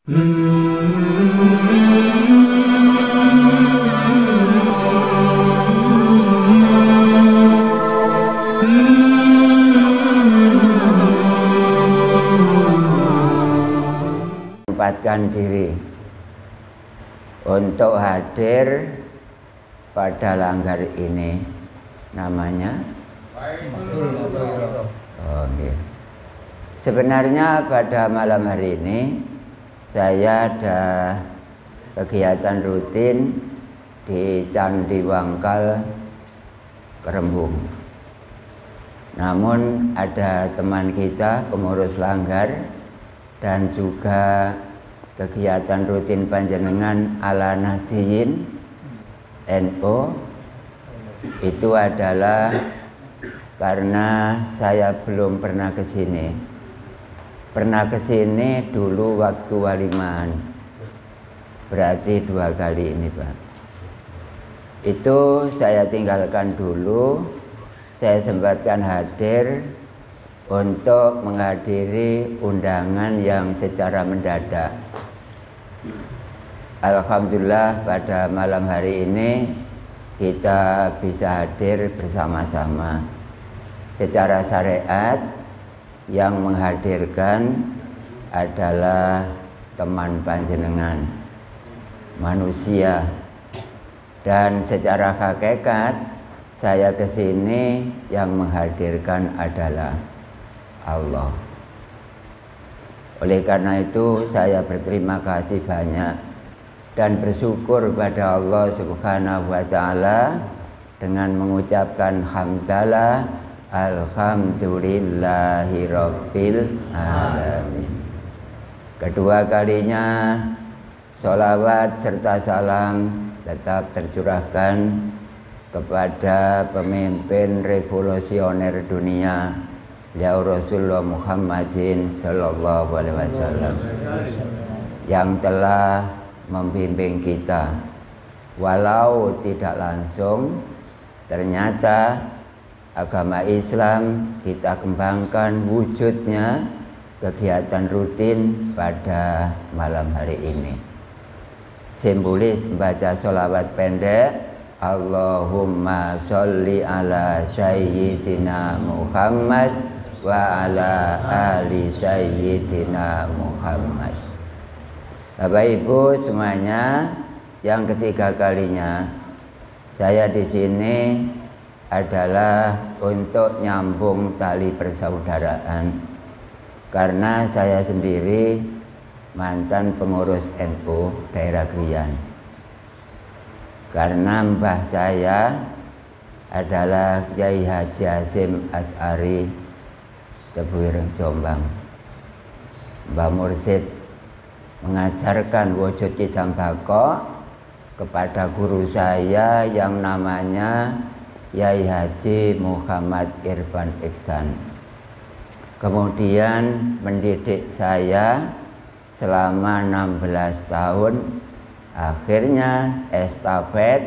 Tempatkan diri untuk hadir pada langgar ini, namanya Sebenarnya pada malam hari ini saya ada kegiatan rutin di Candi Wangkal Kerembung. Namun ada teman kita pengurus langgar dan juga kegiatan rutin panjenengan ala Nahdiyin NU itu adalah karena saya belum pernah ke sini. Pernah ke sini dulu waktu waliman, berarti 2 kali ini, Pak. Itu saya tinggalkan dulu, saya sempatkan hadir untuk menghadiri undangan yang secara mendadak. Alhamdulillah pada malam hari ini kita bisa hadir bersama-sama. Secara syariat yang menghadirkan adalah teman panjenengan, manusia, dan secara hakikat saya kesini yang menghadirkan adalah Allah. Oleh karena itu saya berterima kasih banyak dan bersyukur pada Allah Subhanahu wa Ta'ala dengan mengucapkan hamdalah alhamdulillahi rabbil alamin. Kedua kalinya sholawat serta salam tetap tercurahkan kepada pemimpin revolusioner dunia, ya Rasulullah Muhammadin sallallahu alaihi wasallam, yang telah membimbing kita walau tidak langsung. Ternyata agama Islam kita kembangkan wujudnya kegiatan rutin pada malam hari ini. Simbolis membaca sholawat pendek, Allahumma sholli ala sayyidina Muhammad wa ala ali sayyidina Muhammad. Bapak Ibu semuanya, yang ketiga kalinya saya di sini adalah untuk nyambung tali persaudaraan, karena saya sendiri mantan pengurus NU daerah Krian. Karena mbah saya adalah Kyai Haji Hasyim Asy'ari Tebuireng Jombang. Mbah Mursid mengajarkan wujud Kidam Bako kepada guru saya yang namanya Kyai Haji Muhammad Irfan Iksan. Kemudian mendidik saya selama 16 tahun. Akhirnya estafet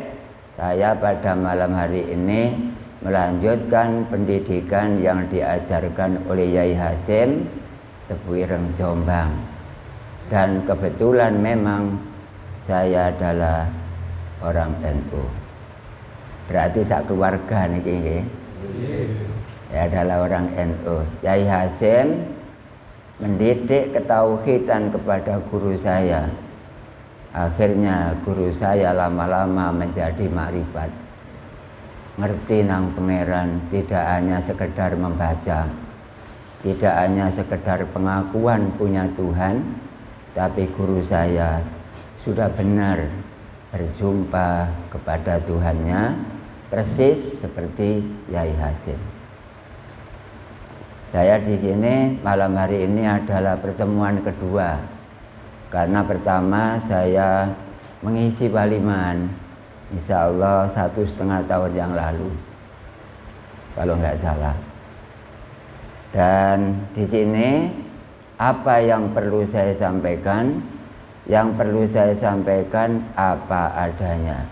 saya pada malam hari ini melanjutkan pendidikan yang diajarkan oleh Kyai Hasyim Tebuireng Jombang. Dan kebetulan memang saya adalah orang NU. Berarti sak keluarga niki. Ya, adalah orang NU. Kyai Hasyim mendidik ketauhidan kepada guru saya. Akhirnya guru saya lama-lama menjadi makrifat. Ngerti nang pangeran, tidak hanya sekedar membaca, tidak hanya sekedar pengakuan punya Tuhan, tapi guru saya sudah benar berjumpa kepada Tuhannya, persis seperti Kyai Hasyim. Saya di sini malam hari ini adalah pertemuan kedua, karena pertama saya mengisi waliman, insya Allah 1,5 tahun yang lalu, kalau nggak salah. Dan di sini apa yang perlu saya sampaikan? Yang perlu saya sampaikan apa adanya.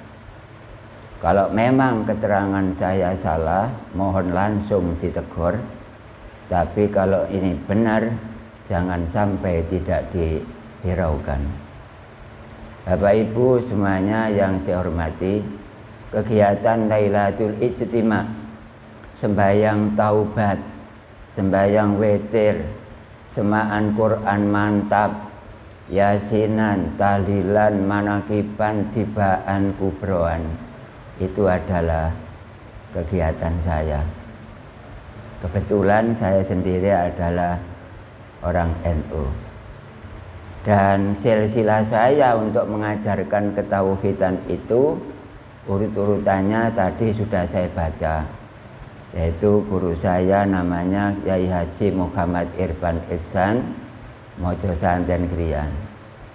Kalau memang keterangan saya salah, mohon langsung ditegur. Tapi kalau ini benar, jangan sampai tidak hiraukan. Bapak Ibu semuanya yang saya hormati, kegiatan Lailatul Ijtima, sembahyang taubat, sembahyang witir, semaan Quran mantap, yasinan, tahlilan, manakiban, tibaan, kubroan, itu adalah kegiatan saya. Kebetulan saya sendiri adalah orang NU, dan silsilah saya untuk mengajarkan ketauhidan itu urut-urutannya tadi sudah saya baca, yaitu guru saya namanya Kyai Haji Muhammad Irfan Ihsan Mojo Santen Krian,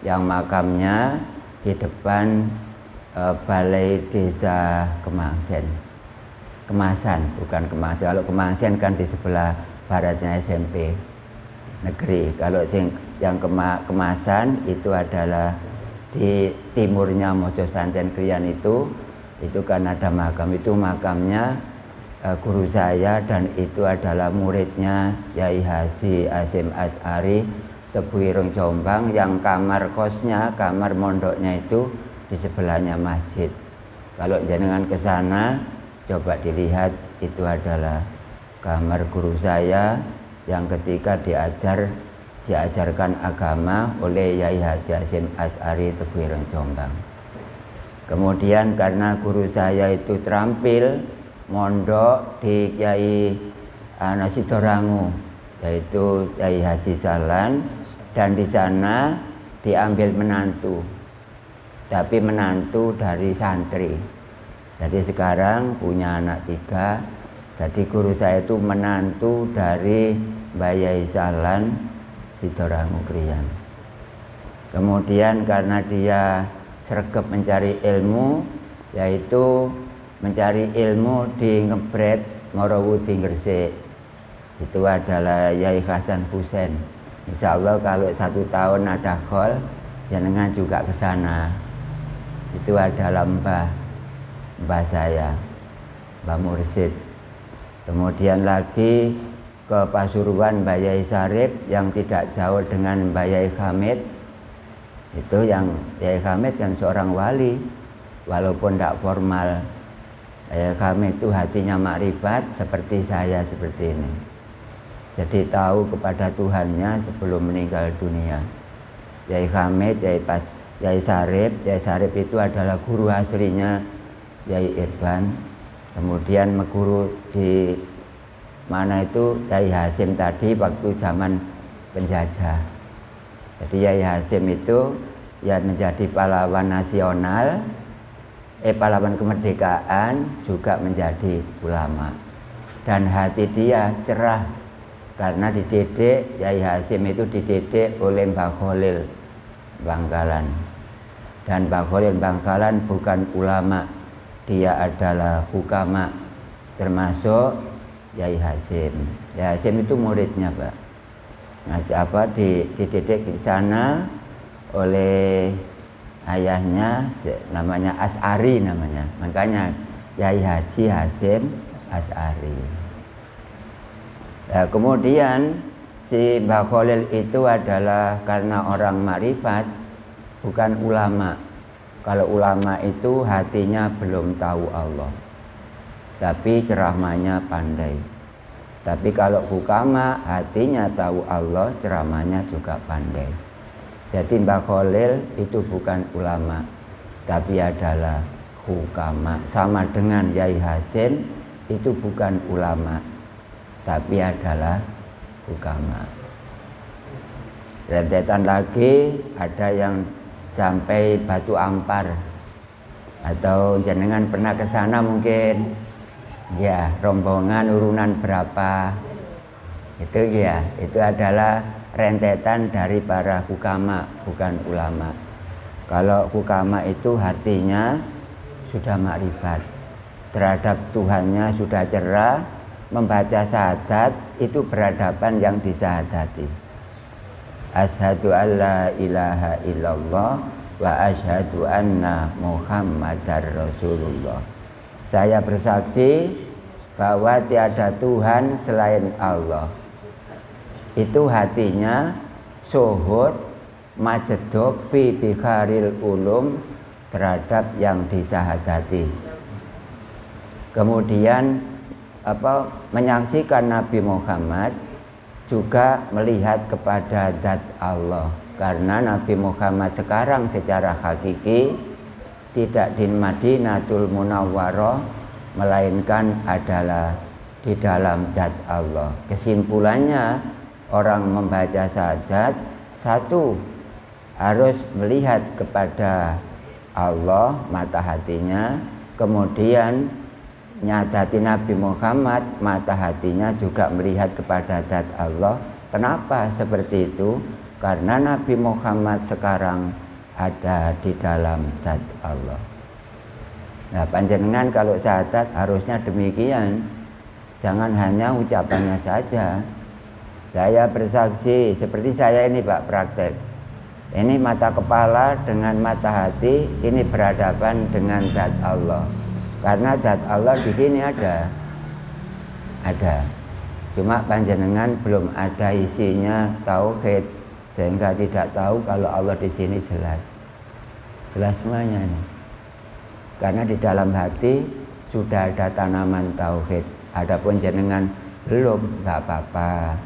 yang makamnya di depan Balai Desa Kemasan, bukan Kemasan. Kalau Kemasan kan di sebelah baratnya SMP negeri. Kalau yang Kemasan itu adalah di timurnya Mojo Santen Krian, itu kan ada makam. Itu makamnya guru saya, dan itu adalah muridnya Kyai Haji Hasyim Asy'ari Tebuireng Jombang, yang kamar kosnya, kamar mondoknya itu di sebelahnya masjid. Kalau jenengan ke sana coba dilihat, itu adalah kamar guru saya yang ketika diajarkan agama oleh Kyai Haji Hasyim Asy'ari Tebuireng Jombang. Kemudian karena guru saya itu terampil mondok di Kyai Sidorangu, yaitu Kyai Haji Salan, dan di sana diambil menantu, tapi menantu dari santri. Jadi sekarang punya anak 3. Jadi guru saya itu menantu dari Mbah Yai Salan Sidorangu Krian. Kemudian karena dia sregep mencari ilmu, yaitu mencari ilmu di Ngebret Morowudi Gresik, itu adalah Yai Hasan Husain. Insya Allah kalau 1 tahun ada khol, jenengan juga ke sana. Itu adalah mbah saya, Mbah Mursid. Kemudian lagi ke Pasuruan Mbah Yai Sarip, yang tidak jauh dengan Mbah Yai Hamid. Itu yang Yai Hamid kan seorang wali, walaupun tidak formal. Yai Hamid itu hatinya makrifat seperti saya seperti ini. Jadi tahu kepada Tuhannya sebelum meninggal dunia. Yai Hamid, Yai Sarip itu adalah guru aslinya Yai Irfan. Kemudian meguru di mana itu Yai Hasyim tadi waktu zaman penjajah. Jadi Yai Hasyim itu ya menjadi pahlawan nasional, pahlawan kemerdekaan, juga menjadi ulama. Dan hati dia cerah karena dididik, Yai Hasyim itu dididik oleh Mbah Khalil Bangkalan. Dan Mbah Khalil Bangkalan bukan ulama, dia adalah hukama, termasuk Yai Hasyim. Yai Hasyim itu muridnya, Pak. Dididik di sana oleh ayahnya, namanya Asy'ari namanya. Makanya Yai Haji Hasyim Asy'ari. Ya, kemudian si Mbah Khalil itu adalah karena orang makrifat, bukan ulama. Kalau ulama itu hatinya belum tahu Allah, tapi ceramahnya pandai. Tapi kalau hukama hatinya tahu Allah, ceramahnya juga pandai. Jadi Mbah Khalil itu bukan ulama, tapi adalah hukama. Sama dengan Yai Hasyim itu bukan ulama, tapi adalah hukama. Rentetan lagi ada yang sampai Batu Ampar, atau jenengan pernah ke sana mungkin ya, rombongan urunan berapa itu ya, itu adalah rentetan dari para hukama, bukan ulama. Kalau hukama itu hatinya sudah makrifat terhadap Tuhannya, sudah cerah, membaca syahadat itu berhadapan yang disahadati. Asyhadu alla ilaha illallah wa asyhadu anna Muhammadar Rasulullah. Saya bersaksi bahwa tiada Tuhan selain Allah. Itu hatinya syuhud majedobi bikharil ulum terhadap yang disahadati. Kemudian menyaksikan Nabi Muhammad juga melihat kepada zat Allah, karena Nabi Muhammad sekarang secara hakiki tidak di Madinatul Munawwarah, melainkan adalah di dalam zat Allah. Kesimpulannya, orang membaca syahadat, satu, harus melihat kepada Allah mata hatinya, kemudian nyatati Nabi Muhammad mata hatinya juga melihat kepada zat Allah. Kenapa seperti itu? Karena Nabi Muhammad sekarang ada di dalam zat Allah. Nah, panjenengan kalau syahadat harusnya demikian, jangan hanya ucapannya saja. Saya bersaksi, seperti saya ini Pak praktek, ini mata kepala dengan mata hati ini berhadapan dengan zat Allah, karena zat Allah di sini ada, cuma panjenengan belum ada isinya tauhid, sehingga tidak tahu kalau Allah di sini jelas semuanya ini. Karena di dalam hati sudah ada tanaman tauhid. Adapun jenengan belum, nggak apa-apa.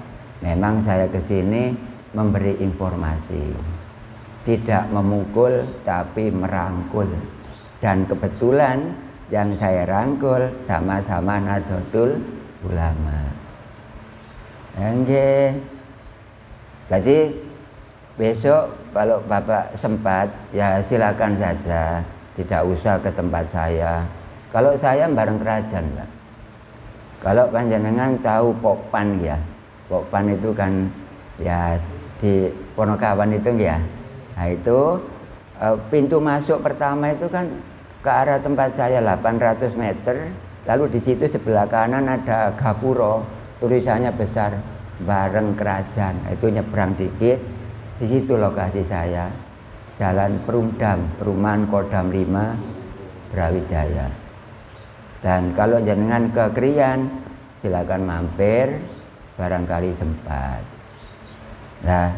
Memang saya ke sini memberi informasi, tidak memukul tapi merangkul. Dan kebetulan yang saya rangkul sama-sama Nahdlatul Ulama. Oke. Berarti besok kalau Bapak sempat ya silakan saja, tidak usah ke tempat saya. Kalau saya bareng kerajaan, Pak. Kalau panjenengan tahu Pokpan ya, Pokpan itu kan ya di Ponokawan itu ya. Nah itu pintu masuk pertama itu kan ke arah tempat saya 800 meter. Lalu di situ sebelah kanan ada Gapuro, tulisannya besar bareng kerajaan. Itu nyebrang dikit. Di situ lokasi saya, Jalan Perumdam, Perumahan Kodam 5, Brawijaya. Dan kalau jenengan ke Krian, silakan mampir, barangkali sempat. Nah,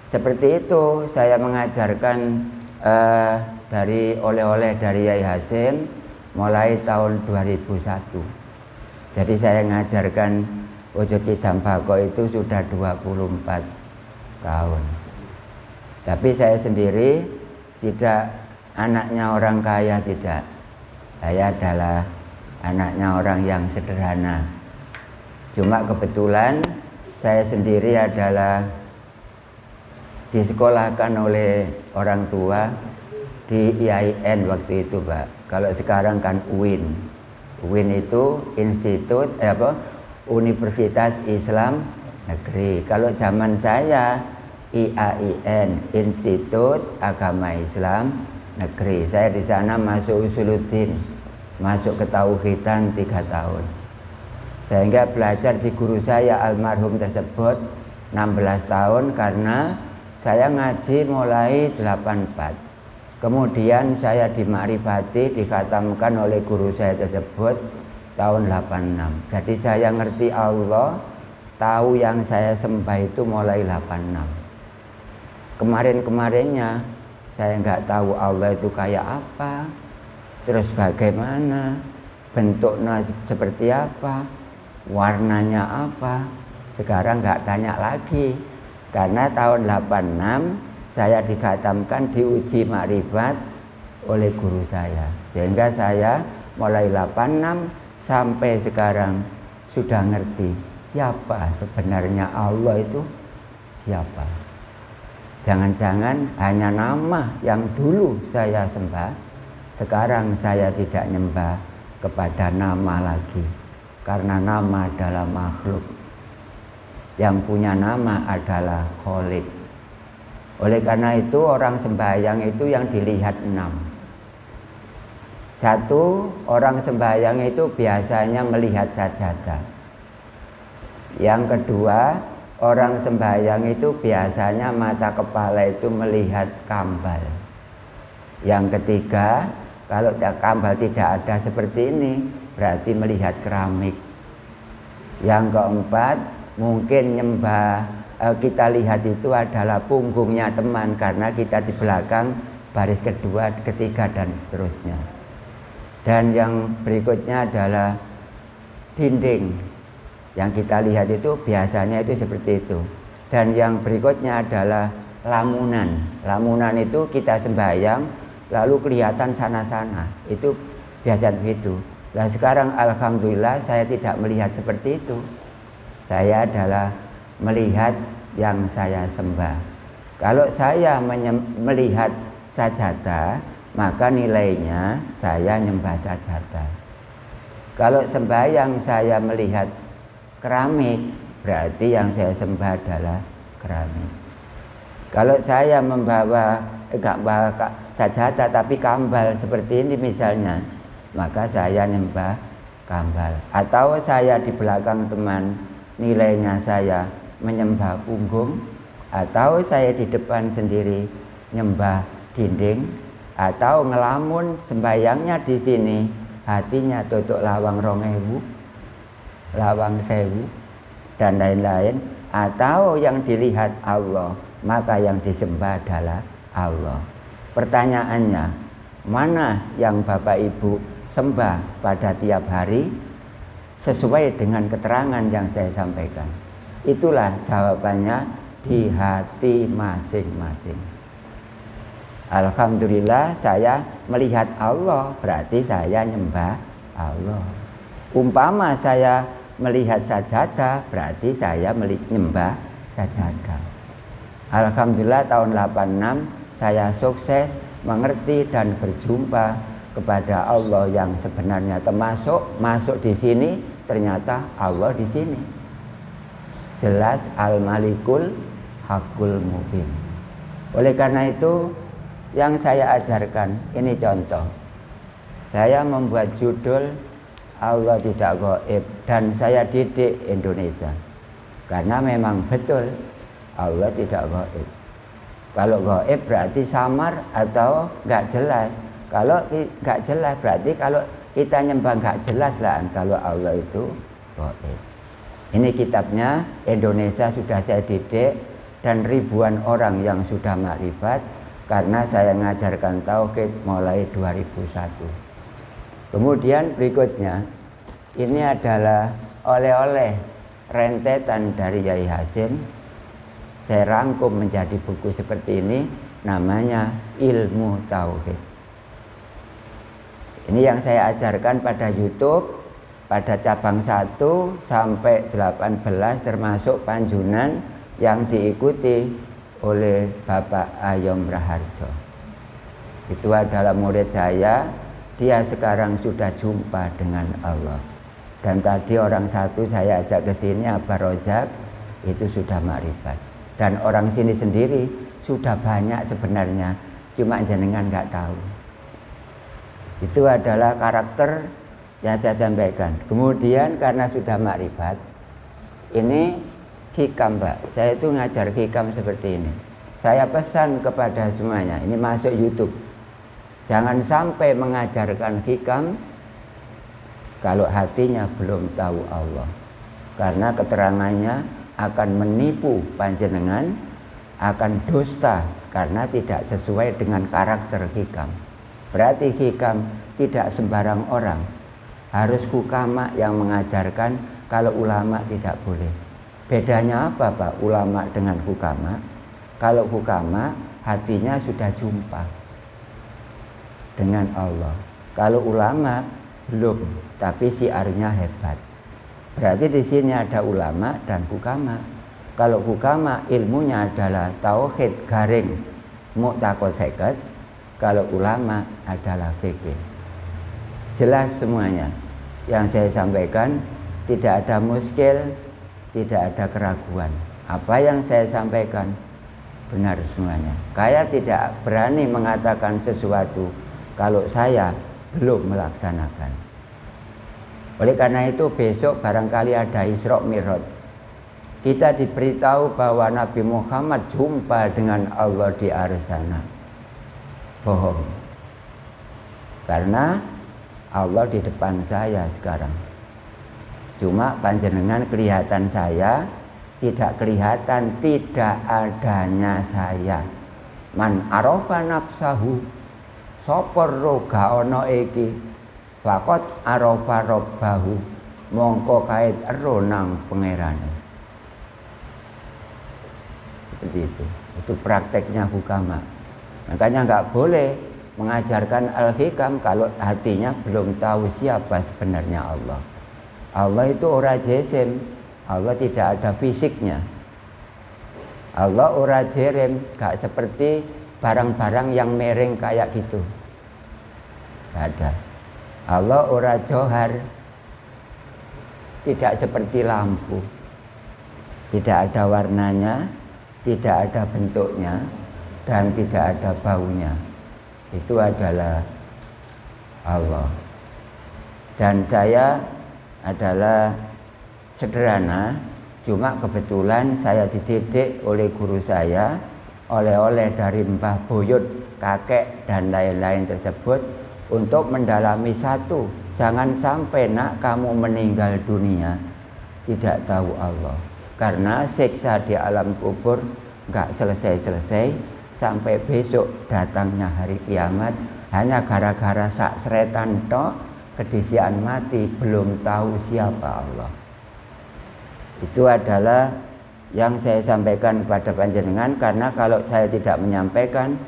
seperti itu saya mengajarkan dari oleh-oleh dari Yai Hasim mulai tahun 2001. Jadi saya mengajarkan wujud kidam bako itu sudah 24 tahun. Tapi saya sendiri tidak anaknya orang kaya, tidak. Saya adalah anaknya orang yang sederhana. Cuma kebetulan saya sendiri adalah disekolahkan oleh orang tua di IAIN waktu itu, Pak. Kalau sekarang kan UIN. UIN itu Institut Universitas Islam Negeri. Kalau zaman saya IAIN, Institut Agama Islam Negeri. Saya di sana masuk Usuluddin, masuk ketauhidan 3 tahun. Sehingga belajar di guru saya almarhum tersebut 16 tahun, karena saya ngaji mulai 84. Kemudian saya dimakrifati, dikhatamkan oleh guru saya tersebut tahun 86. Jadi saya ngerti Allah, tahu yang saya sembah itu mulai 86. Kemarin-kemarinnya saya nggak tahu Allah itu kayak apa, terus bagaimana, bentuknya seperti apa, warnanya apa. Sekarang nggak tanya lagi, karena tahun 86 saya dikhatamkan, diuji makrifat oleh guru saya, sehingga saya mulai 86 sampai sekarang sudah ngerti siapa sebenarnya Allah itu siapa. Jangan-jangan hanya nama yang dulu saya sembah, sekarang saya tidak nyembah kepada nama lagi, karena nama adalah makhluk, yang punya nama adalah Kholik. Oleh karena itu orang sembahyang itu yang dilihat 6. Satu, orang sembahyang itu biasanya melihat sajadah. Yang kedua, orang sembahyang itu biasanya mata kepala itu melihat kambal. Yang ketiga, kalau kambal tidak ada seperti ini, berarti melihat keramik. Yang keempat, mungkin nyembah kita lihat itu adalah punggungnya teman, karena kita di belakang baris kedua, ketiga dan seterusnya. Dan yang berikutnya adalah dinding. Yang kita lihat itu biasanya itu seperti itu. Dan yang berikutnya adalah lamunan. Lamunan itu kita sembahyang lalu kelihatan sana-sana. Itu biasa begitu. Nah sekarang alhamdulillah saya tidak melihat seperti itu. Saya adalah melihat yang saya sembah. Kalau saya melihat sajadah, maka nilainya saya nyembah sajadah. Kalau sembahyang saya melihat keramik, berarti yang saya sembah adalah keramik. Kalau saya membawa enggak bawa sajadah tapi kambal seperti ini misalnya, maka saya nyembah kambal. Atau saya di belakang teman, nilainya saya menyembah punggung. Atau saya di depan sendiri nyembah dinding. Atau ngelamun sembayangnya di sini, hatinya tutuk lawang 2000, lawang 1000 dan lain-lain. Atau yang dilihat Allah, maka yang disembah adalah Allah. Pertanyaannya, mana yang Bapak Ibu sembah pada tiap hari sesuai dengan keterangan yang saya sampaikan? Itulah jawabannya di hati masing-masing. Alhamdulillah saya melihat Allah, berarti saya nyembah Allah. Umpama saya melihat sajadah, berarti saya menyembah sajadah. Alhamdulillah tahun 86 saya sukses mengerti dan berjumpa kepada Allah yang sebenarnya, termasuk masuk di sini ternyata Allah di sini. Jelas Al-Malikul Hakul Mubin. Oleh karena itu yang saya ajarkan ini contoh. Saya membuat judul Allah tidak gaib dan saya didik Indonesia. Karena memang betul Allah tidak gaib. Kalau gaib berarti samar atau nggak jelas. Kalau nggak jelas berarti kalau kita nyembah nggak jelas lah kalau Allah itu gaib. Ini kitabnya, Indonesia sudah saya didik dan ribuan orang yang sudah makrifat karena saya mengajarkan tauhid mulai 2001. Kemudian berikutnya ini adalah oleh-oleh rentetan dari Yai Hasyim. Saya rangkum menjadi buku seperti ini, namanya Ilmu Tauhid. Ini yang saya ajarkan pada YouTube, pada cabang 1 sampai 18 termasuk Panjunan yang diikuti oleh Bapak Ayom Raharjo. Itu adalah murid saya, dia sekarang sudah jumpa dengan Allah. Dan tadi orang satu saya ajak ke sini, Abah Rozak, itu sudah makrifat. Dan orang sini sendiri sudah banyak sebenarnya, cuma jenengan nggak tahu. Itu adalah karakter yang saya sampaikan. Kemudian karena sudah makrifat, ini hikam, Pak. Saya itu ngajar hikam seperti ini. Saya pesan kepada semuanya, ini masuk YouTube. Jangan sampai mengajarkan hikam kalau hatinya belum tahu Allah. Karena keterangannya akan menipu panjenengan, akan dusta karena tidak sesuai dengan karakter hikam. Berarti hikam tidak sembarang orang. Harus hukama yang mengajarkan, kalau ulama tidak boleh. Bedanya apa Pak ulama dengan hukama? Kalau hukama hatinya sudah jumpa dengan Allah. Kalau ulama belum, tapi siarnya hebat. Berarti di sini ada ulama dan hukama. Kalau hukama ilmunya adalah tauhid garing mu'taqad seket, kalau ulama adalah fikih. Jelas semuanya. Yang saya sampaikan tidak ada muskil, tidak ada keraguan. Apa yang saya sampaikan benar semuanya. Saya tidak berani mengatakan sesuatu kalau saya belum melaksanakan. Oleh karena itu besok barangkali ada Isra Mi'raj. Kita diberitahu bahwa Nabi Muhammad jumpa dengan Allah di arsana. Bohong. Karena Allah di depan saya sekarang. Cuma panjenengan kelihatan saya tidak kelihatan, tidak adanya saya. Man arafa nafsahu, sapa roga ana iki, faqat arafa rabbahu, mongko kait ero nang pangerane. Seperti itu prakteknya hukama. Makanya nggak boleh mengajarkan al-hikam kalau hatinya belum tahu siapa sebenarnya Allah. Allah itu ora jisim, Allah tidak ada fisiknya. Allah ora jerem, gak seperti barang-barang yang mereng kayak gitu. Gak ada. Allah ora johar, tidak seperti lampu. Tidak ada warnanya, tidak ada bentuknya, dan tidak ada baunya. Itu adalah Allah. Dan saya adalah sederhana, cuma kebetulan saya dididik oleh guru saya, oleh-oleh dari Mbah Buyut, kakek dan lain-lain tersebut, untuk mendalami satu, jangan sampai nak kamu meninggal dunia tidak tahu Allah, karena siksa di alam kubur nggak selesai-selesai sampai besok datangnya hari kiamat, hanya gara-gara sak seretan tok kedisian mati belum tahu siapa Allah. Itu adalah yang saya sampaikan kepada panjenengan, karena kalau saya tidak menyampaikan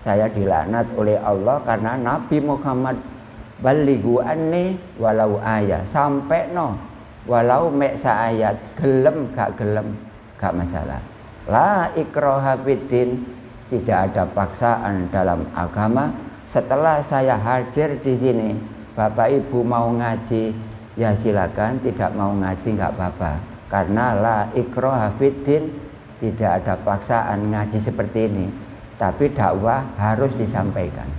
saya dilaknat oleh Allah, karena Nabi Muhammad balighu anni walau ayat, sampai no walau mek sa ayat, gelem gak masalah. La ikraha fiddin, tidak ada paksaan dalam agama. Setelah saya hadir di sini, Bapak Ibu mau ngaji ya silakan, tidak mau ngaji nggak apa-apa, karena la ikraha fiddin, tidak ada paksaan ngaji seperti ini. Tapi dakwah harus disampaikan.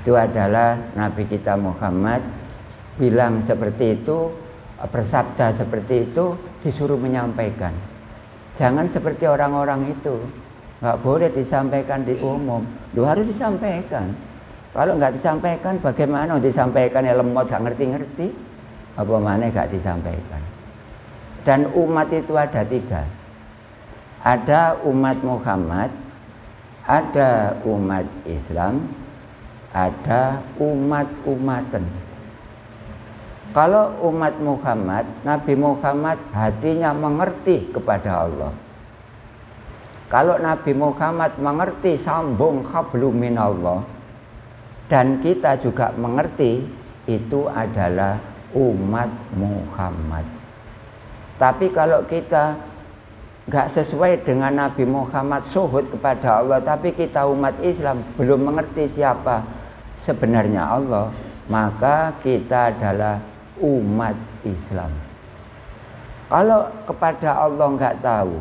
Itu adalah Nabi kita Muhammad bilang seperti itu, bersabda seperti itu, disuruh menyampaikan. Jangan seperti orang-orang itu, nggak boleh disampaikan di umum, lu harus disampaikan. Kalau nggak disampaikan, bagaimana disampaikan yang lemot, nggak ngerti-ngerti, apa mana nggak disampaikan. Dan umat itu ada tiga, ada umat Muhammad, ada umat Islam, ada umat-umatan. Kalau umat Muhammad, Nabi Muhammad hatinya mengerti kepada Allah. Kalau Nabi Muhammad mengerti sambung hablum minallah, dan kita juga mengerti, itu adalah umat Muhammad. Tapi kalau kita nggak sesuai dengan Nabi Muhammad suhud kepada Allah, tapi kita umat Islam belum mengerti siapa sebenarnya Allah, maka kita adalah umat Islam. Kalau kepada Allah nggak tahu,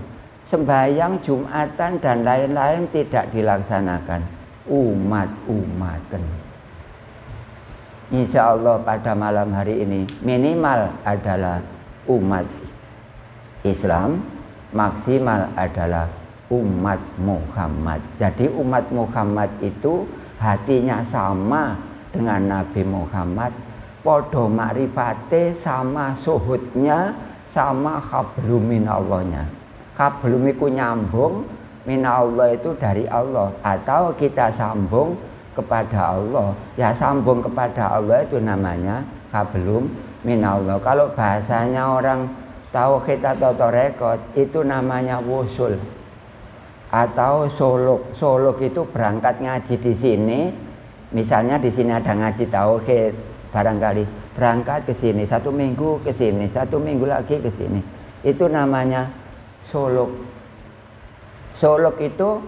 sembahyang Jumatan dan lain-lain tidak dilaksanakan, umat-umatan. Insya Allah pada malam hari ini minimal adalah umat Islam, maksimal adalah umat Muhammad. Jadi umat Muhammad itu hatinya sama dengan Nabi Muhammad, podo makrifate, sama suhudnya, sama hablum minallahnya. Hablum iku nyambung, minallah itu dari Allah, atau kita sambung kepada Allah. Ya sambung kepada Allah itu namanya hablum minallah. Kalau bahasanya orang tauhid atau tarekat itu namanya wusul atau soluk. Soluk itu berangkat ngaji di sini, misalnya di sini ada ngaji tauhid, barangkali berangkat ke sini 1 minggu, ke sini 1 minggu lagi ke sini, itu namanya soluk. Soluk itu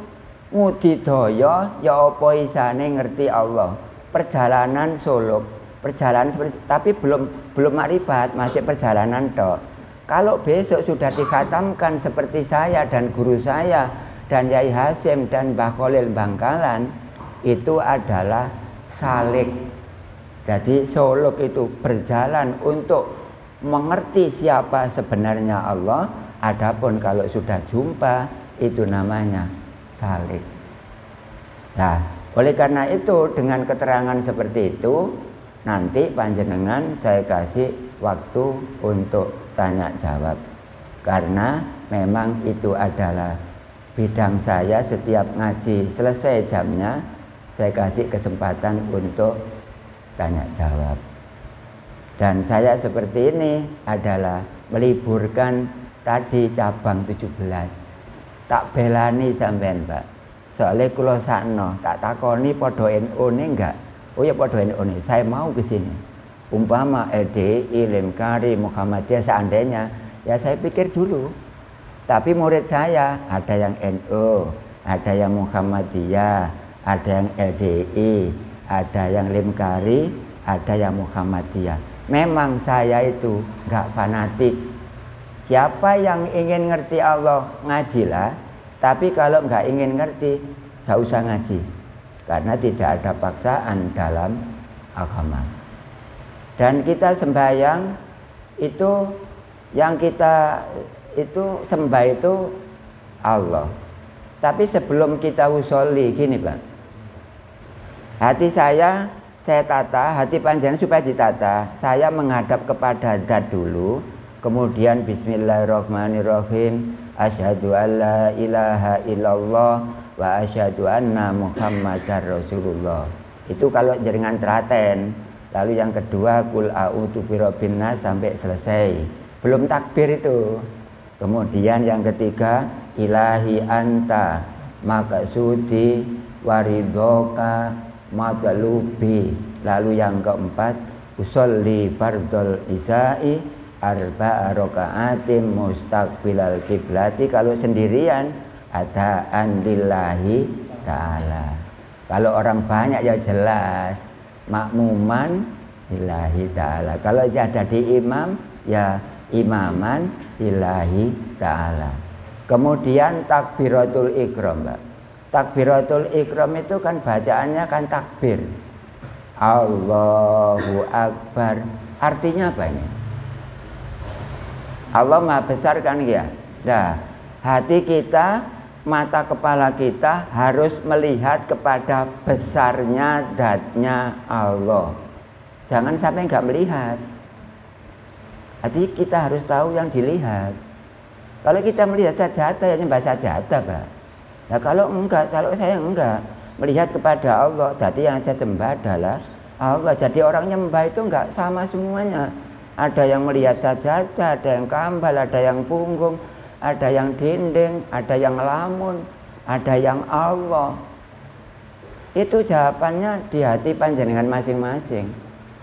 ngudidaya ya apa isane ngerti Allah. Perjalanan soluk, perjalanan seperti, tapi belum makrifat, masih perjalanan tok. Kalau besok sudah dikhatamkan seperti saya dan guru saya dan Yai Hasim dan Mbah Khalil Bangkalan, itu adalah salik. Jadi soluk itu berjalan untuk mengerti siapa sebenarnya Allah. Adapun kalau sudah jumpa, itu namanya salik. Nah, oleh karena itu dengan keterangan seperti itu, nanti panjenengan saya kasih waktu untuk tanya jawab, karena memang itu adalah bidang saya. Setiap ngaji selesai jamnya, saya kasih kesempatan untuk tanya jawab. Dan saya seperti ini adalah meliburkan tadi cabang 17. Tak belani sampean, Pak. Soalnya kula sakno tak takoni podo NU ini enggak. Oh ya podo NU ini, saya mau ke sini. Umpama LDI, Limkari, Muhammadiyah seandainya, ya saya pikir dulu. Tapi murid saya ada yang NU, ada yang Muhammadiyah, ada yang LDI, ada yang Limkari, ada yang Muhammadiyah. Memang saya itu enggak fanatik. Siapa yang ingin ngerti Allah, ngajilah. Tapi kalau nggak ingin ngerti, nggak usah ngaji. Karena tidak ada paksaan dalam agama. Dan kita sembahyang itu, yang kita itu sembah itu Allah. Tapi sebelum kita usolli, gini Pak. Hati saya tata, hati panjenengan supaya ditata. Saya menghadap kepada zat dulu. Kemudian bismillahirrahmanirrahim. Asyhadu an la ilaha illallah wa asyhadu anna muhammadar rasulullah. Itu kalau jaringan telaten. Lalu yang kedua kul a'udzu birabbin nas sampai selesai. Belum takbir itu. Kemudian yang ketiga ilahi anta maqsudi waridoka matlubi. Lalu yang keempat usolli fardhol isya'i arba'a raka'atin mustaqbilal kiblati. Kalau sendirian adaan lillahi ta'ala. Kalau orang banyak ya jelas makmuman lillahi ta'ala. Kalau ada di imam ya imaman lillahi ta'ala. Kemudian takbiratul ikram, Mbak. Takbiratul ikram itu kan bacaannya kan takbir. Allahu Akbar. Artinya apa ini? Allah Maha Besar kan ya. Nah, hati kita, mata kepala kita harus melihat kepada besarnya zatnya Allah. Jangan sampai nggak melihat. Jadi kita harus tahu yang dilihat. Kalau kita melihat sajadah ya nyembah sajadah, Pak. Nah kalau enggak, kalau saya enggak melihat kepada Allah, jadi yang saya sembah adalah Allah. Jadi orang nyembah itu enggak sama semuanya. Ada yang melihat sajadah, ada yang kambal, ada yang punggung, ada yang dinding, ada yang lamun, ada yang Allah. Itu jawabannya di hati panjenengan masing-masing.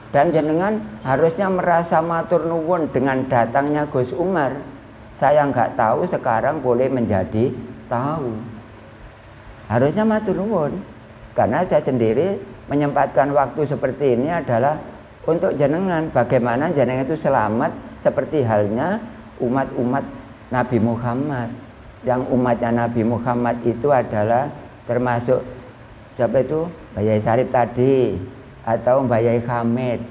Dan jenengan harusnya merasa matur nuwun dengan datangnya Gus Umar. Saya nggak tahu, sekarang boleh menjadi tahu. Harusnya matur nuwun. Karena saya sendiri menyempatkan waktu seperti ini adalah untuk jenengan, bagaimana jenengan itu selamat seperti halnya umat-umat Nabi Muhammad. Yang umatnya Nabi Muhammad itu adalah termasuk siapa itu? Mbak Yai Sarip tadi atau Mbak Yai Hamid.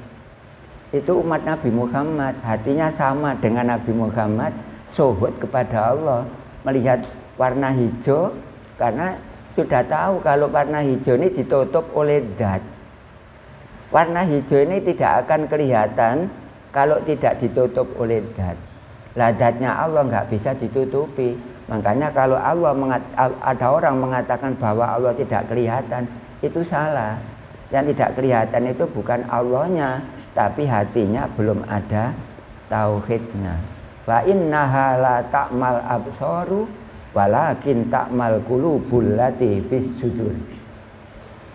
Itu umat Nabi Muhammad, hatinya sama dengan Nabi Muhammad, syuhud kepada Allah, melihat warna hijau karena sudah tahu kalau warna hijau ini ditutup oleh zat. Warna hijau ini tidak akan kelihatan kalau tidak ditutup oleh zat. Lah zatnya Allah nggak bisa ditutupi. Makanya kalau ada orang mengatakan bahwa Allah tidak kelihatan, itu salah. Yang tidak kelihatan itu bukan Allahnya, tapi hatinya belum ada tauhidnya. Wa innaha la ta'mal absaru walakin ta'mal qulubul lati fis sudur.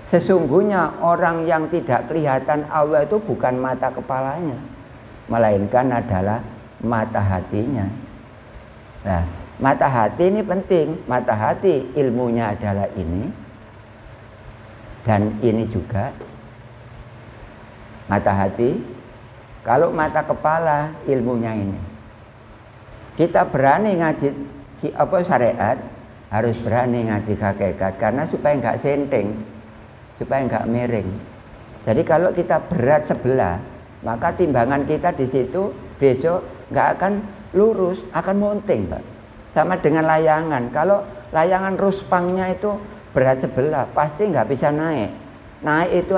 Sesungguhnya orang yang tidak kelihatan Allah itu bukan mata kepalanya, melainkan adalah mata hatinya. Nah, mata hati ini penting. Mata hati ilmunya adalah ini, dan ini juga mata hati. Kalau mata kepala ilmunya ini. Kita berani ngaji syariat, harus berani ngaji hakikat, karena supaya nggak senting, supaya nggak miring. Jadi kalau kita berat sebelah, maka timbangan kita di situ besok nggak akan lurus, akan monting, Pak. Sama dengan layangan. Kalau layangan ruspangnya itu berat sebelah, pasti nggak bisa naik. Naik itu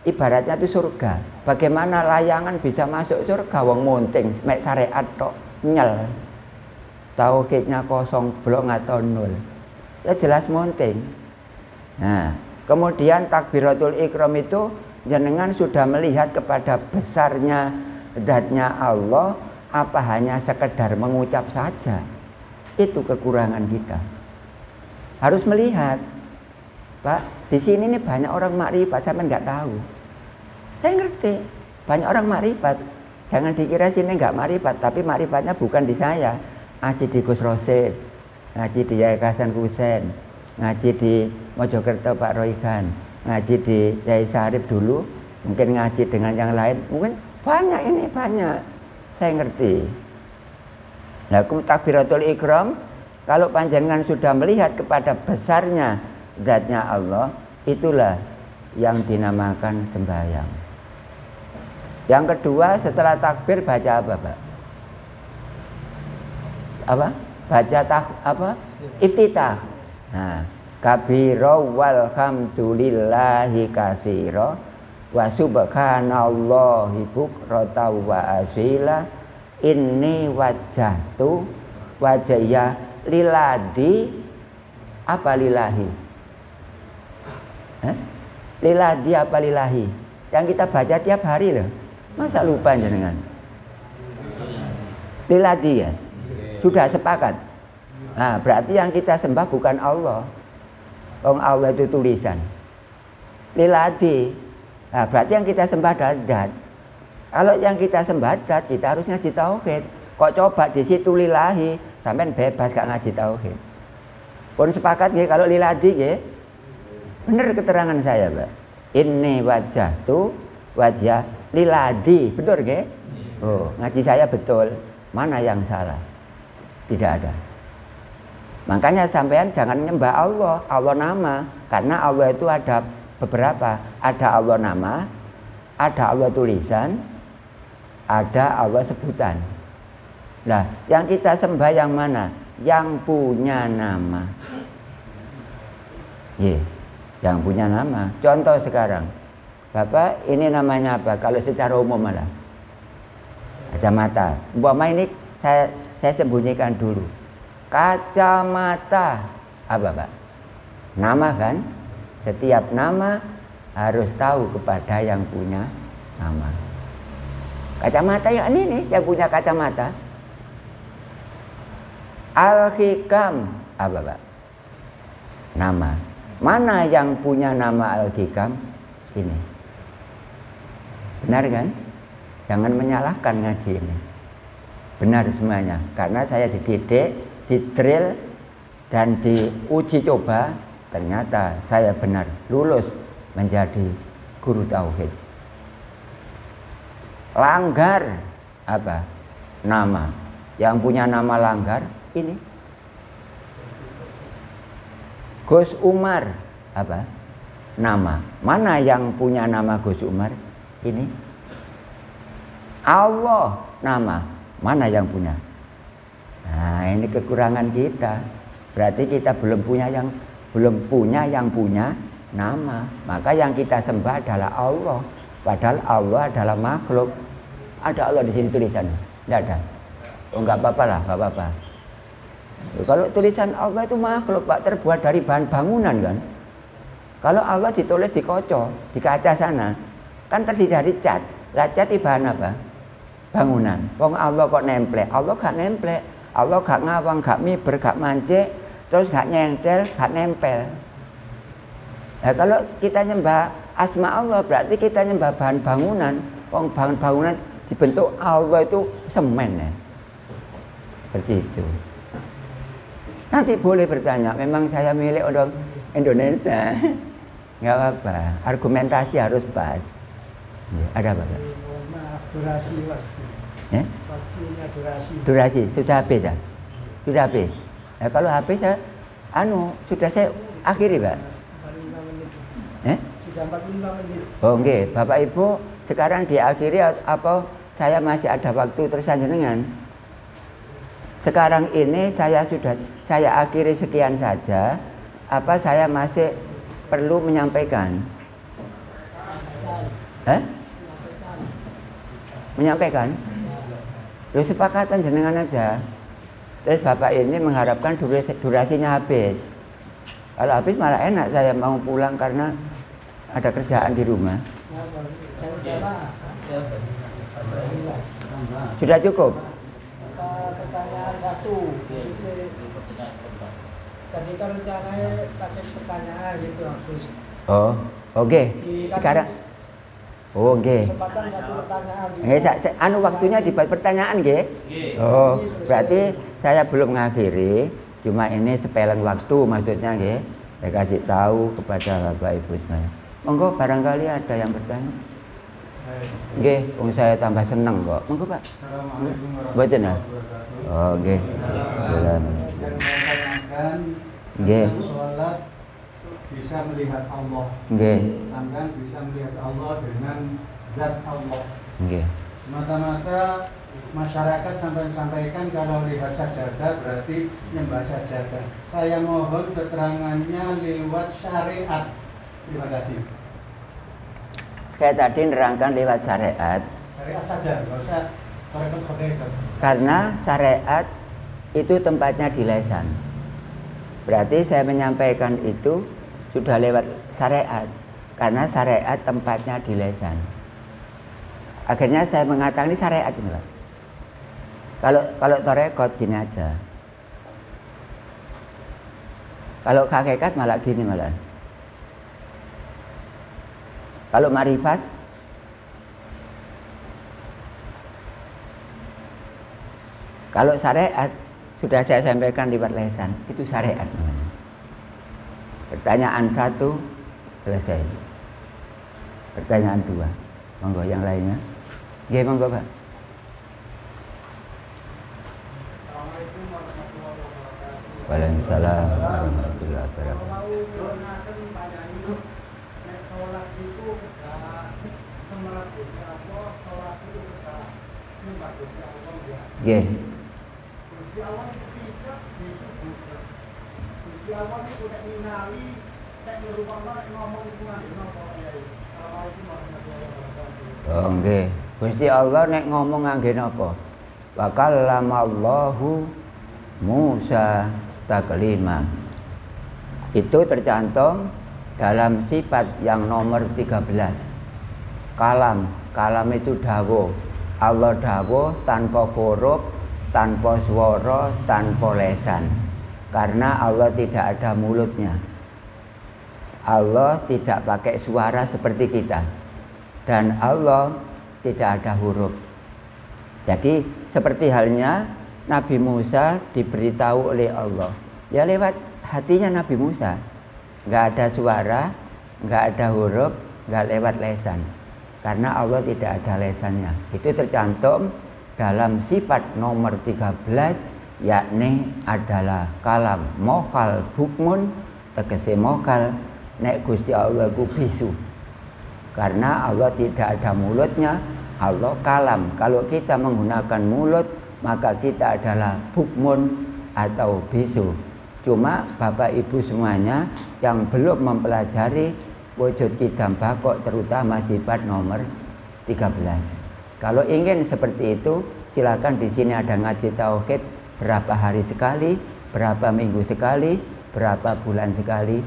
ibaratnya itu surga. Bagaimana layangan bisa masuk surga? Wong monting, mek syariat tok nyel. tauhidnya kosong blok atau nol, ya jelas monting. Nah, kemudian takbiratul ikram itu jenengan sudah melihat kepada besarnya zatnya Allah, apa hanya sekedar mengucap saja? Itu kekurangan kita. Harus melihat, Pak, di sini nih banyak orang makrifat, saya nggak tahu. Saya ngerti, banyak orang makrifat. Jangan dikira sini nggak makrifat, tapi makrifatnya bukan di saya. Ngaji di Gus Rosid, ngaji di Yai Hasan Kusen, ngaji di Mojokerto Pak Roygan, ngaji di Yai Sarip dulu, mungkin ngaji dengan yang lain, mungkin banyak ini, banyak. Saya ngerti. Nah, takbiratul ikram, kalau panjenengan sudah melihat kepada besarnya zatnya Allah, itulah yang dinamakan sembahyang. Yang kedua, setelah takbir baca apa, Pak? Apa? Baca iftitah. Nah, kabira walhamdulillahi katsira wa subhanallahi bukrata wa asila inni wajjahtu wajhaya lilladzi apa lillahi? Lilladzi apa lillahi? Yang kita baca tiap hari loh. Masa lupa jenengan? Lilladzi ya? Sudah sepakat. Nah, berarti yang kita sembah bukan Allah. Allah itu tulisan. Lilladzi. Nah, berarti yang kita sembah adalah zat. Kalau yang kita sembah zat, kita harus ngaji tauhid. Kok coba di situ lillahi, sampean bebas gak ngaji tauhid. Pun sepakat nggih kalau lilladzi nggih. Bener keterangan saya, Pak. Inni wajjahtu wajha lilladzi. Betul nggih? Oh, ngaji saya betul. Mana yang salah? Tidak ada. Makanya sampean jangan nyembah Allah, Allah nama. Karena Allah itu ada beberapa. Ada Allah nama, ada Allah tulisan, ada Allah sebutan. Nah, yang kita sembah yang mana? Yang punya nama. Yang punya nama. Contoh sekarang, Bapak ini namanya apa? Kalau secara umum malah kacamata. Umpama ini saya sembunyikan dulu. Kacamata apa, Pak? Nama kan? Setiap nama harus tahu kepada yang punya nama. Kacamata yang ini nih, saya punya kacamata. Al-Hikam apa, Pak? Nama. Mana yang punya nama Al-Hikam? Ini. Benar kan? Jangan menyalahkan ngaji ini. Benar semuanya. Karena saya dididik, didrill, dan diuji coba. Ternyata saya benar lulus menjadi guru tauhid. Langgar apa? Nama. Yang punya nama Langgar ini. Gus Umar apa? Nama. Mana yang punya nama Gus Umar? Ini. Allah nama. Mana yang punya? Nah, ini kekurangan kita. Berarti kita belum punya yang punya nama. Maka yang kita sembah adalah Allah. Padahal Allah adalah makhluk. Ada Allah di sini tulisannya? Tidak ada. Oh, enggak apa-apa lah, enggak apa-apa. Kalau tulisan Allah itu makhluk, Pak, terbuat dari bahan bangunan kan. Kalau Allah ditulis di kaca sana, kan terdiri dari cat. Lah cat itu bahan apa? Bangunan. Wong Allah kok nemplek? Allah gak nemplek. Allah gak ngawang, gak miber, gak mancik, terus gak nyentel, gak nempel. Nah, kalau kita nyembah asma Allah, berarti kita nyembah bahan bangunan. Wong bahan bangunan dibentuk Allah itu semen ya. Seperti itu. Nanti boleh bertanya, memang saya milik orang Indonesia. Nggak apa-apa, argumentasi harus pas. Ya, ada apa? Maaf, durasi waktu. Ya? Waktunya durasi. Durasi, sudah habis ya? Sudah habis. Nah, kalau habis ya, sudah saya akhiri, Pak. 45 menit. Sudah 45 menit. Oh, okay. Bapak Ibu, sekarang diakhiri apa saya masih ada waktu tersanjenengan? Sekarang ini saya akhiri sekian saja. Apa saya masih perlu menyampaikan? Menyampaikan? Lu sepakatan jenengan aja. Terus bapak ini mengharapkan durasinya habis. Kalau habis malah enak, saya mau pulang karena ada kerjaan di rumah. Sudah cukup? Pertanyaan satu. Tadi kan rencananya pakai pertanyaan gitu Agus. Oh, oke. Sekarang, oh, oke. Kesempatan satu pertanyaan. Anu waktunya dibuat pertanyaan, nggih? Oh, berarti saya belum mengakhiri. Cuma ini sepeleng waktu maksudnya, nggih. Saya kasih tahu kepada Bapak Ibu semuanya. Monggo barangkali ada yang bertanya. Nggih, wong saya tambah seneng kok. Monggo, Pak. Assalamualaikum Mboten ya? warahmatullahi wabarakatuh. Oh, nggih. Dan menanyakan Nggih. tentang sholat bisa melihat Allah. Nggih. Sampai bisa melihat Allah dengan zat Allah. Nggih. Semata-mata masyarakat sampai sampaikan kalau lihat sajadah berarti nyembah sajadah. Saya mohon keterangannya lewat syariat. Terima kasih. Saya tadi nerangkan lewat syariat. Syariat saja, nggak usah korek-korek. Karena syariat itu tempatnya di lisan. Berarti saya menyampaikan itu sudah lewat syariat. Karena syariat tempatnya di lisan. Akhirnya saya mengatakan ini syariat ini, Pak. Kalau torekot gini aja. Kalau hakikat malah gini malah. Kalau marifat kalau syariat sudah saya sampaikan lewat lisan, itu syariat namanya. Pertanyaan satu selesai. Pertanyaan dua, monggo yang lainnya. Nggih, monggo, Pak. Waalaikumsalam warahmatullahi wabarakatuh. Nggih. Oh nggih. Gusti Allah nek ngomong ngangge napa? Wa kallamallahu Musa taklima. Itu tercantum dalam sifat yang nomor 13. Kalam itu dawuh. Allah dawuh tanpa huruf, tanpa suara, tanpa lesan. Karena Allah tidak ada mulutnya. Allah tidak pakai suara seperti kita. Dan Allah tidak ada huruf. Jadi seperti halnya Nabi Musa diberitahu oleh Allah. Ya lewat hatinya Nabi Musa. Nggak ada suara, nggak ada huruf, nggak lewat lesan. Karena Allah tidak ada lesannya. Itu tercantum dalam sifat nomor 13, yakni adalah kalam. Mokal bukmun, tegese mokal, nek Gusti Allah ku bisu. Karena Allah tidak ada mulutnya, Allah kalam. Kalau kita menggunakan mulut, maka kita adalah bukmun atau bisu. Cuma Bapak Ibu semuanya yang belum mempelajari wujud kidam bakok, terutama sifat nomor 13. Kalau ingin seperti itu, silakan di sini ada ngaji tauhid berapa hari sekali, berapa minggu sekali, berapa bulan sekali,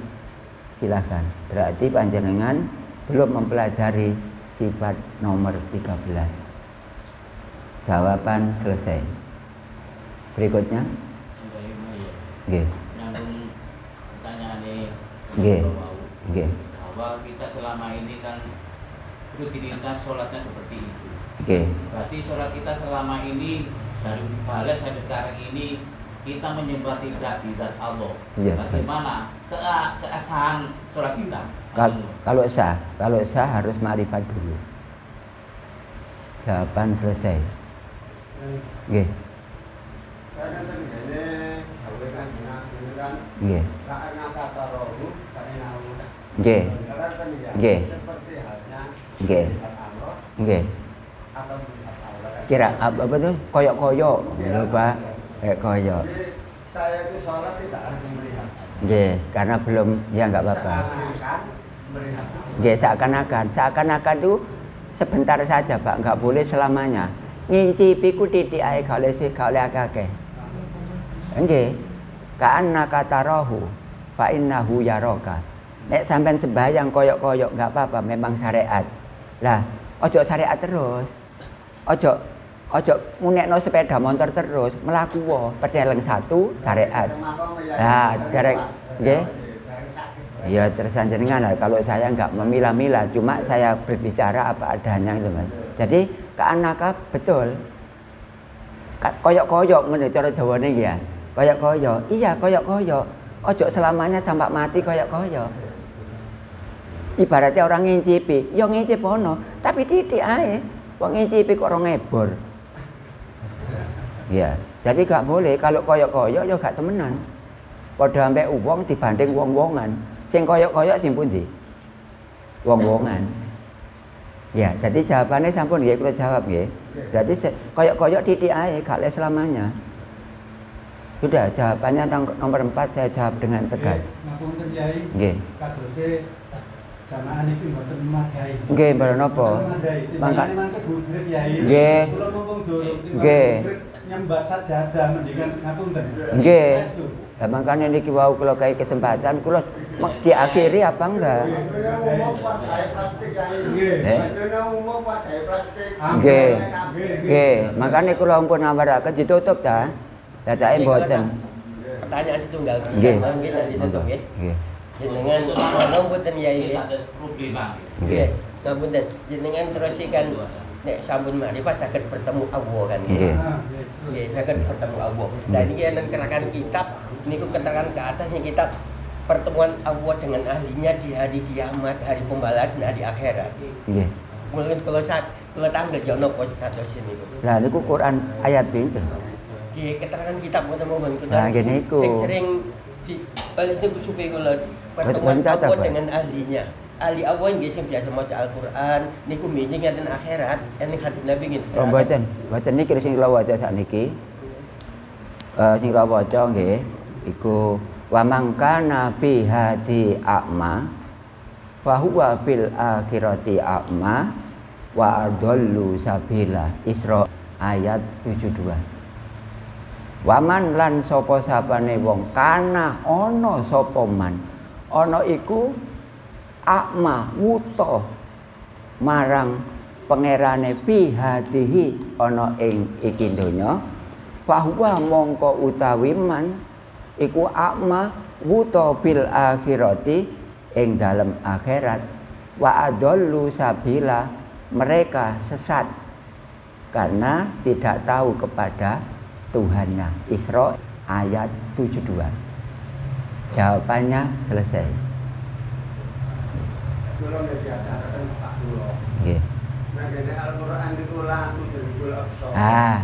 silakan. Berarti panjenengan belum mempelajari sifat nomor 13. Jawaban selesai. Berikutnya. Nggih. Nyambung pertanyaane. Nggih. Nggih. Bahwa kita selama ini kan rutinitas sholatnya seperti itu. Oke. Berarti sholat kita selama ini dari balik sampai sekarang ini kita menyembah tidak di zat Allah. Iya, bagaimana keasahan sholat kita? Kalau sah harus marifat dulu. Jawaban selesai. Nggih. Nggih. Nggih. Nggih. Nggih. Nggih. Kira apa tuh? Koyok-koyok, gitu Pak. Kayak koyok. Saya itu sholat tidak harus melihat. Nggih, karena belum, ya nggak apa-apa. Nggih, seakan-akan itu sebentar saja Pak, nggak boleh selamanya. Ngincipi ku titik ae gak oleh akeh. Nggih. Ka'annaka tarahu fa innahu yaraka. Nek sampean sembahyang koyok-koyok enggak apa-apa, memang syariat. Lah, ojo syariat terus. Ojo ngunekno sepeda motor terus, mlaku wae, pedeleng satu syariat. Lah, derek nggih. Ya tersan jenengan lah, kalau saya enggak memilah-milah, cuma saya berbicara apa adanya gitu Mas. Jadi ka'annaka betul. Koyok-koyok ngene cara Jawane iki ya. Koyok-koyok. Iya, koyok-koyok. Ojo selamanya sampai mati koyok-koyok. Ibaratnya orang ngincipi, ya ngincip ono, tapi titik ae. Wong ngincipi kok ora ngebor. Ya, jadi gak boleh kalau koyok-koyok ya gak temenan. Padha ambek wong dibanding wong-wongan. Sing koyok-koyok sing pundi? Wong-wongan. Ya, jadi jawabannya sampun nggih kula jawab nggih. Berarti koyok-koyok titik ae gak le selamanya. Sudah, jawabannya nomor 4 saya jawab dengan tegas. Ngapunten Yai. Nggih. Kadose jamaah niki mboten memadai. Nggih, mboten napa. Mangka mangke budrek Yai. Nggih. Kula mumpung durung Nggih. nyembah sajadah mendingan ngapunten. Nggih. Lah makane niki wau kula kai kesempatan kula diakhiri apa enggak? Nggih. Nggih, makane kula ampun nawaraken ditutup ta. Dadake mboten. Pertanyaan setunggal Nggih. bisa mungkin nanti tutup ya. Nggih. Jenengan ngapunten Yai Kita ya. ada problema. Nggih. Ngapunten jenengan teruskan nek sampun makrifat saged bertemu Allah kan Nggih. nggih. Nggih, saged bertemu Allah. Dan iki enten kerakan kitab niku keterangan ke atasnya kitab pertemuan Allah dengan ahlinya di hari kiamat, hari pembalasan hari akhirat. Nggih. Mungkin kalau tanggal jono pos satu sini niku. Lah niku Quran ayat pinten? Di keterangan kitab teman-teman Nah, gini ku. sering di oleh itu supaya kalau pertemuan Baca Allah apa? dengan ahlinya. Ahli Allah nggih sing biasa maca Al-Qur'an niku mijing ngaten akhirat, ene hadis Nabi nggih. Oh mboten. Mboten niki sing kula waca sakniki. Sing kula waca nggih iku wa mangkana fi hadi a'ma fa huwa fil akhirati a'ma wa adallu sabila. Isra ayat 72. Waman lan sapa sapane wong kana ana sapa man ana iku akma wuta marang pangerane pihadihi ana ing iki donya bahwa mongko utawi man iku akma wuta bil akhirati ing dalem akhirat wa adallu sabila mereka sesat karena tidak tahu kepada Tuhannya. Isra ayat 72. Jawabannya selesai. Kula nek diajaraken Pak kula. Nggih. Nang ngene Al-Qur'an niku la tudul absar. Ah,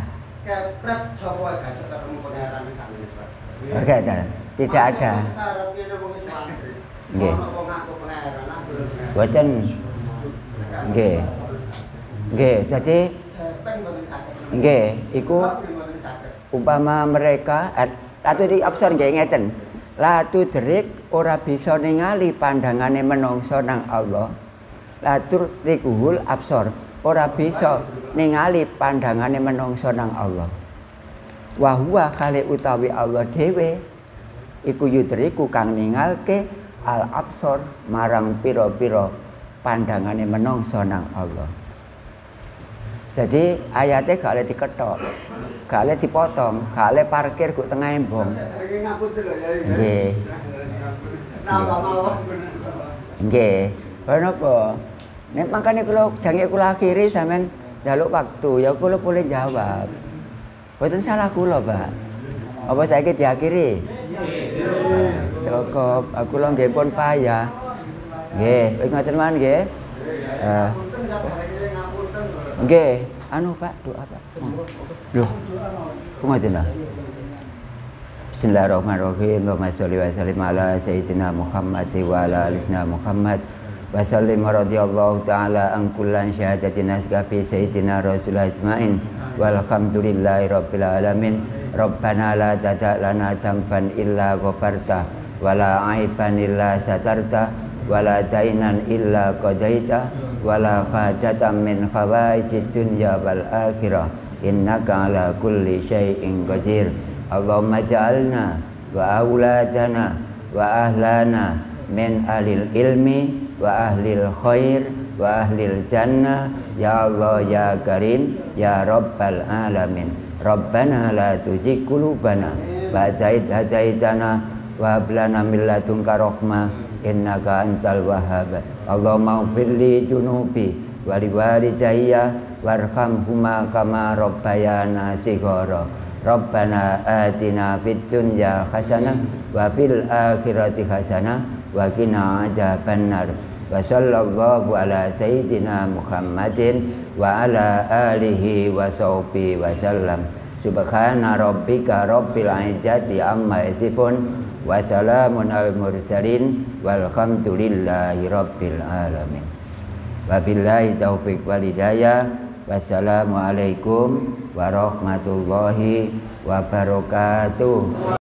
Kepret sapa gak ketemu pangeran kami Pak. oke, tidak ada. Syarat kene wong wis mantri. Nggih. Ono wong ngaku pangeran lah belum. Boten. Nggih. Nggih, jadi Pen mboten saged. nggih, iku Mboten saged. umpama mereka atau di absor nggih ngeten. La tudrik ora bisa ningali pandangane menungso nang Allah. La tudrikuhul absor ora bisa ningali pandangane menungso nang Allah. Wa huwa khali utawi Allah dhewe iku yudriku kang ningalke al absor marang pira-pira pandangane menungso nang Allah. Jadi ayatnya gak boleh diketok, gak boleh dipotong, gak boleh parkir kok tengah embong. Saiki ngapunten lho ya. Nggih. Napa mawon. Nggih. Kenapa? Nek makane kula jange kula akhiri sampean njaluk waktu, ya kula boleh jawab. Boten salah kula, Pak. Apa saiki diakhiri? Cukup, aku lho nggih pun payah. Nggih, ngoten mawon nggih. Nggih, anu Pak, doa Pak. Loh. Ngoten lho. Bismillahirrahmanirrahim. Allahumma sholli wa sallim ala sayyidina Muhammad wa ala alisna Muhammad. Wa sallim radhiyallahu ta'ala an kullan syahadatina fi sayyidina Rasulullah ajmain. Walhamdulillahi rabbil alamin. Rabbana la tada' lana damban illa ghafarta wa la aiban illa satarta wa la dainan illa qadaita wa la hajatan min hawaijid dunya wal akhirah innaka ala kulli syai'in qadir Allahumma ja'alna wa auladana wa ahlana min ahlil ilmi wa ahlil khair wa ahlil jannah ya Allah ya Karim ya Rabbal alamin. Rabbana la tuzigh qulubana ba'da idh hadaitana wa hab lana min ladunka rahmah innaka antal wahhab. Allahumma ighfir li junubi wa li walidayya warhamhuma kama rabbayana shighara. Rabbana atina fid dunya hasanah wa fil akhirati hasanah wa qina adzabannar. Wa sallallahu ala sayyidina Muhammadin wa ala alihi wa sahbihi wa sallam. Subhana rabbika rabbil izzati amma yasifun wa salamun al mursalin walhamdulillahi rabbil alamin. Wabillahi taufiq wal hidayah. Wassalamualaikum warahmatullahi wabarakatuh.